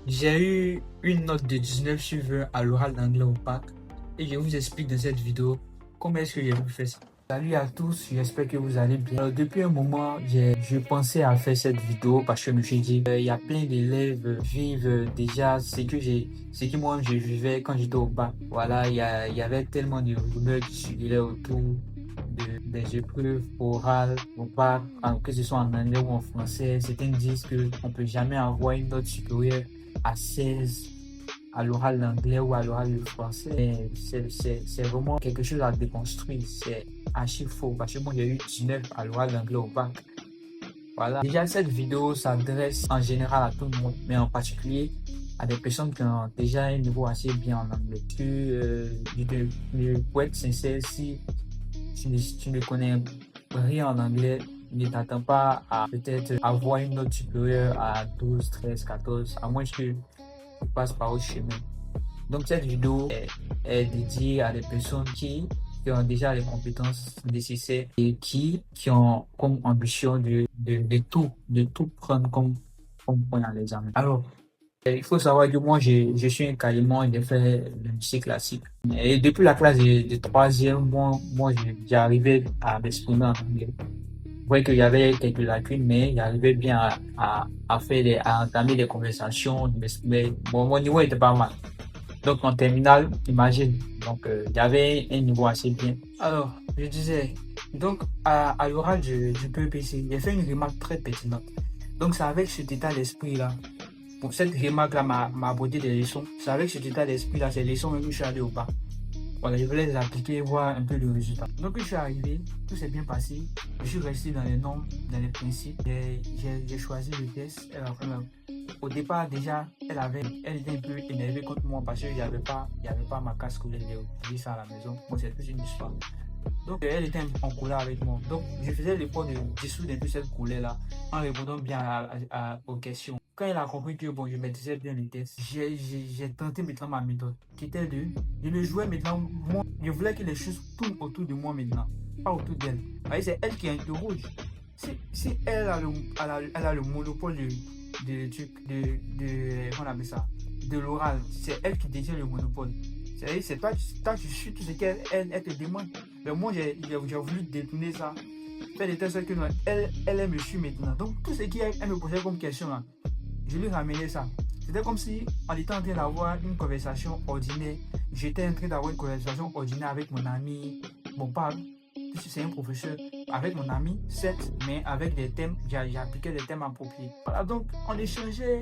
J'ai eu une note de 19 sur 20 à l'oral d'anglais au bac et je vous explique dans cette vidéo comment est-ce que j'ai pu faire ça. Salut à tous, j'espère que vous allez bien. Alors, depuis un moment, je pensais à faire cette vidéo parce que je me suis dit, il y a plein d'élèves vivent déjà ce que moi je vivais quand j'étais au bac. Voilà, il y avait tellement de rumeurs qui circulaient autour des épreuves orales au bac, que ce soit en anglais ou en français. Certains disent qu'on ne peut jamais avoir une note supérieure à 16 à l'oral d'anglais ou à l'oral de français. C'est vraiment quelque chose à déconstruire. C'est archi faux parce que moi j'ai eu 19 à l'oral d'anglais au bac. Voilà. Déjà, cette vidéo s'adresse en général à tout le monde, mais en particulier à des personnes qui ont déjà un niveau assez bien en anglais. Pour être sincère, si tu ne connais rien en anglais, ne t'attends pas à peut-être avoir une note supérieure à 12, 13, 14, à moins que tu passes par autre chemin. Donc cette vidéo est dédiée à des personnes qui ont déjà les compétences nécessaires et qui ont comme ambition de tout prendre comme point à l'examen. Alors, il faut savoir que moi, je suis un quasiment de faire le lycée classique. Et depuis la classe de troisième, moi j'arrivais à m'exprimer en anglais. Je voyais qu'il y avait quelques lacunes, mais j'arrivais bien à entamer des conversations, de m'exprimer. Bon, mon niveau était pas mal. Donc en terminale, imagine. Donc il y avait un niveau assez bien. Alors, je disais, donc à l'oral du PEPC, j'ai fait une remarque très pertinente. Donc c'est avec cet état d'esprit-là, pour cette remarque-là m'a abordé des leçons. C'est avec cet état d'esprit-là, ces leçons même que je suis allé au bas. Voilà, je voulais les appliquer et voir un peu le résultat. Donc, je suis arrivé, tout s'est bien passé. Je suis resté dans les normes, dans les principes. J'ai choisi le test. Au départ, déjà, elle était un peu énervée contre moi parce qu'il n'y avait pas ma casque scolaire. J'ai dit ça à la maison. Bon, c'est plus une histoire. Donc, elle était un peu en colère avec moi. Donc, je faisais l'effort de dissoudre un peu cette colère-là en répondant bien aux questions. Quand elle a compris que bon, je maîtrisais bien les tests, j'ai tenté maintenant ma méthode, qui était je le jouais maintenant, moi, je voulais que les choses tournent autour de moi maintenant, pas autour d'elle. C'est elle qui interroge. Si elle a le monopole comment on appelle ça, de l'oral, c'est elle qui détient le monopole. C'est toi, tu suis tout ce qu'elle elle te demande. Mais moi, j'ai voulu détourner ça. Faire des tests que non, elle me suit maintenant. Donc, tout ce qu'elle me posait comme question là, je lui ramenais ça. C'était comme si on était en train d'avoir une conversation ordinaire. J'étais en train d'avoir une conversation ordinaire avec mon ami. Bon, pas, puisque c'est un professeur, avec mon ami, certes, mais avec des thèmes, j'ai appliqué des thèmes appropriés. Voilà, donc on échangeait,